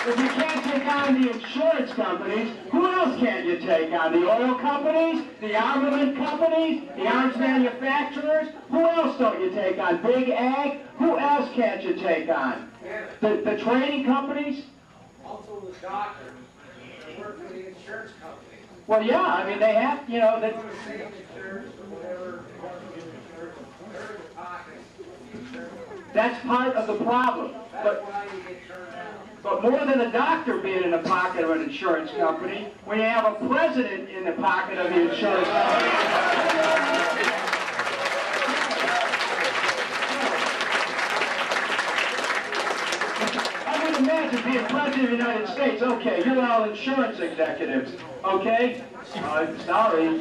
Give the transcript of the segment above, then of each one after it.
If you can't take on the insurance companies, who else can't you take on? The oil companies, the armament companies, the arms manufacturers? Who else don't you take on? Big ag? Who else can't you take on? The trading companies? Also the doctors. They work for the insurance companies. Well, yeah, I mean, they have, you know, that's part of the problem. But more than a doctor being in the pocket of an insurance company, when you have a president in the pocket of the insurance company. I would imagine being president of the United States, okay, you're all insurance executives, okay? Sorry,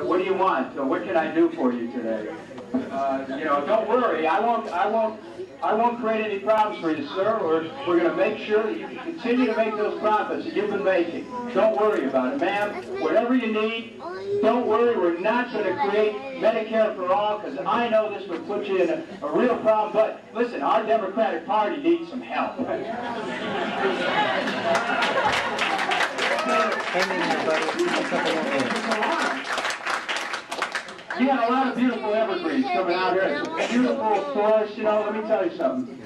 what do you want? What can I do for you today? You know, don't worry, I won't create any problems for you, sir. We're going to make sure that you can continue to make those profits that you've been making. Don't worry about it, ma'am. Whatever you need, don't worry. We're not going to create Medicare for all, because I know this would put you in a real problem. But listen, our Democratic Party needs some help. You got a lot of beautiful evergreens coming out here. Beautiful forest, you know, let me tell you something.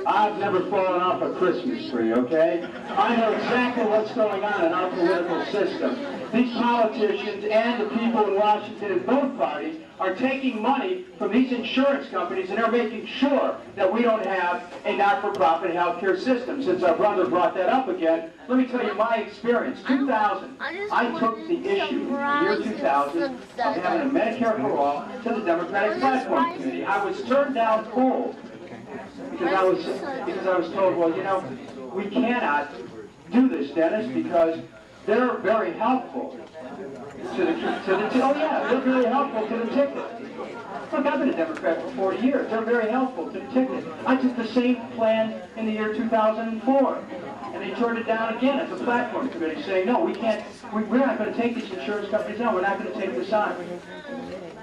I've never fallen off a Christmas tree, okay? I know exactly what's going on in our political system. These politicians and the people in Washington in both parties are taking money from these insurance companies, and they're making sure that we don't have a not-for-profit health care system. Since our brother brought that up again, let me tell you my experience. 2000, I took the issue, the year 2000, of having a Medicare for all to the Democratic Platform Committee. I was turned down cold because I was told, well, you know, we cannot do this, Dennis, because they're very helpful to the oh yeah, they're very helpful to the ticket. Look, I've been a Democrat for 40 years. They're very helpful to the ticket. I took the same plan in the year 2004, and they turned it down again at the platform committee, saying, no, we can't. We're not going to take these insurance companies on. We're not going to take this on.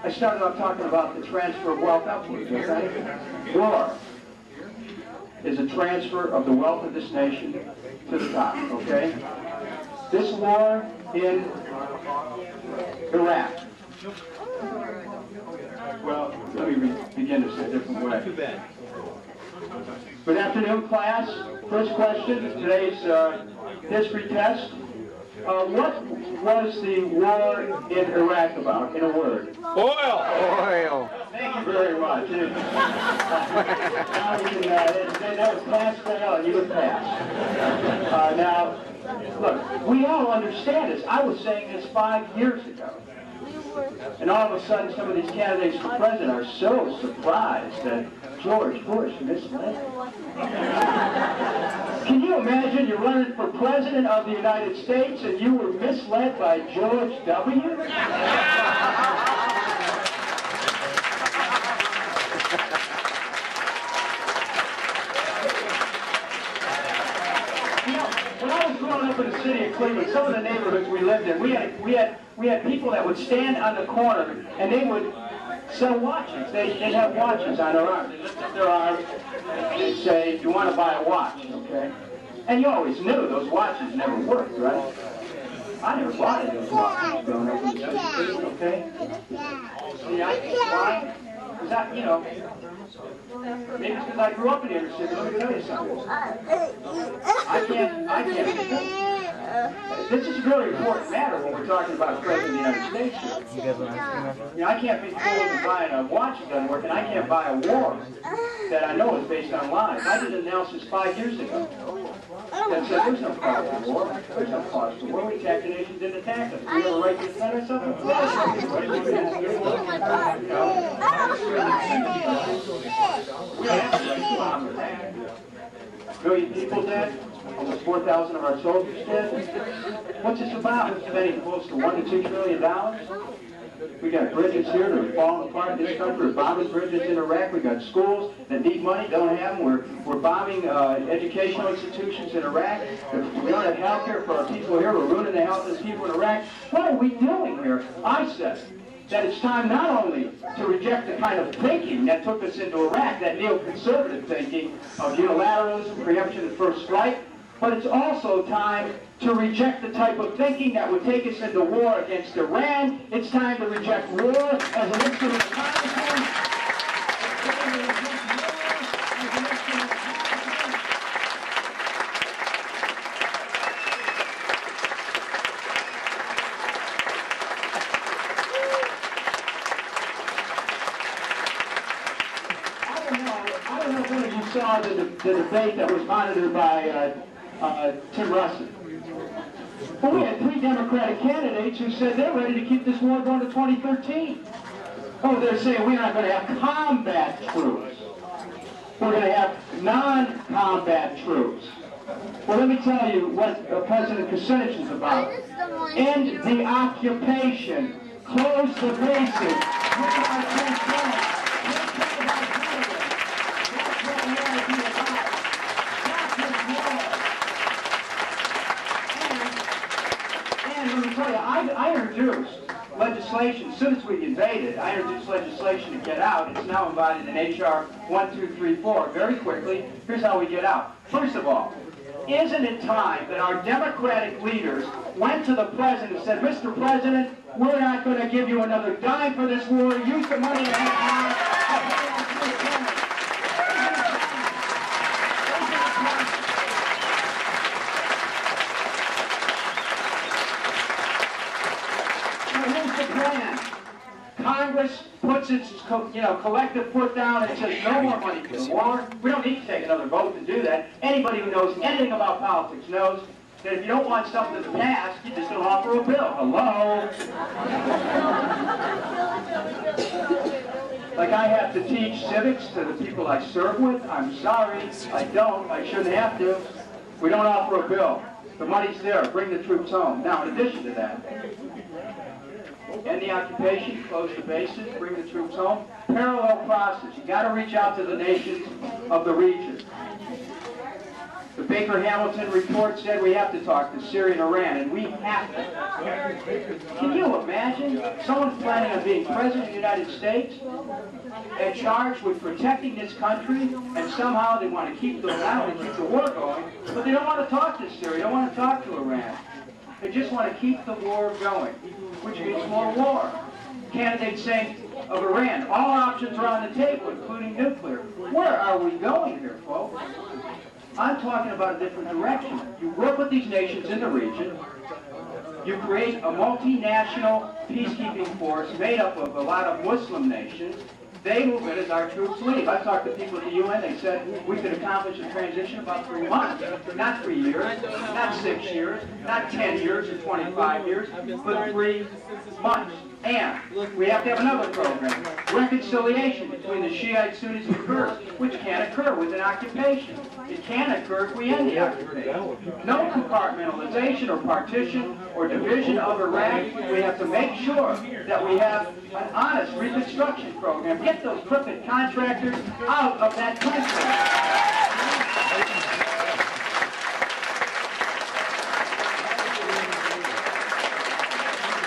I started off talking about the transfer of wealth upwards. Okay? War is a transfer of the wealth of this nation to the top. Okay? This war in Iraq. Well, let me begin to say a different way. Too bad. Good afternoon, class. First question, today's history test. What was the war in Iraq about, in a word? Oil! Oil! Thank you very much. Now you can, that was class fail, and you would pass. Now, look, we all understand this. I was saying this 5 years ago. And all of a sudden, some of these candidates for president are so surprised that George Bush misled. Can you imagine you're running for president of the United States and you were misled by George W.? When I was growing up in the city of Cleveland, some of the neighborhoods we lived in, we had people that would stand on the corner and they would sell watches. They'd have watches on their arm. They'd lift up their arm and they'd say, you want to buy a watch, okay? And you always knew those watches never worked, right? I never bought any of those watches growing up in the city of Cleveland, okay? See, why? Because that, you know, maybe it's because I grew up in the inner city. Let me tell you something. I can't. This is a very important matter when we're talking about the President of the United States. You know, I can't be fooled into buying a watch that doesn't work, and I can't buy a war that I know is based on lies. I did an analysis 5 years ago that said there's no cause for war. There's no cause for war. We attacked the nation, didn't attack us. We have a right to defend ourselves. We have a right to honor that. A million people dead. Almost 4,000 of our soldiers dead. What's this about? Spending close to $1 to $6 million. We got bridges here that are falling apart in this country. We're bombing bridges in Iraq. We got schools that need money, don't have them. We're bombing educational institutions in Iraq. We don't have health care for our people here. We're ruining the health of the people in Iraq. What are we doing here? I said, that it's time not only to reject the kind of thinking that took us into Iraq, that neoconservative thinking of unilateralism, preemption at first strike, but it's also time to reject the type of thinking that would take us into war against Iran. It's time to reject war as an instrument of conflict. I don't know if any of you saw the debate that was monitored by Tim Russell. Well, we had 3 Democratic candidates who said they're ready to keep this war going to 2013. Oh, they're saying we're not going to have combat troops. We're going to have non-combat troops. Well, let me tell you what President Kucinich is about. End the occupation. Close the bases. I introduced legislation, as soon as we invaded, I introduced legislation to get out. It's now embodied in H.R. 1234. Very quickly, here's how we get out. First of all, isn't it time that our Democratic leaders went to the President and said, Mr. President, we're not going to give you another dime for this war. Use the money you have. Congress puts its collective foot down and says no more money for the war. We don't need to take another vote to do that. Anybody who knows anything about politics knows that if you don't want something to pass, you just don't offer a bill. Hello? Like I have to teach civics to the people I serve with? I'm sorry, I don't. I shouldn't have to. We don't offer a bill. The money's there. Bring the troops home. Now, in addition to that, end the occupation, close the bases, bring the troops home. Parallel process. You got to reach out to the nations of the region. The Baker-Hamilton report said we have to talk to Syria and Iran, and we have to. Can you imagine someone planning on being president of the United States and charged with protecting this country, and somehow they want to keep the war going, but they don't want to talk to Syria, they don't want to talk to Iran. They just want to keep the war going, which means more war. Candidates saying of Iran, all options are on the table, including nuclear. Where are we going here, folks? I'm talking about a different direction. You work with these nations in the region. You create a multinational peacekeeping force made up of a lot of Muslim nations. They move in as our troops leave. I talked to people at the UN. They said we could accomplish a transition in about 3 months. Not 3 years, not 6 years, not 10 years or 25 years, but 3 months. And we have to have another program, reconciliation between the Shiites, Sunnis, and Kurds, which can't occur with an occupation. It can occur if we end the occupation. No compartmentalization or partition or division of Iraq. We have to make sure that we have an honest reconstruction program. Get those crooked contractors out of that country.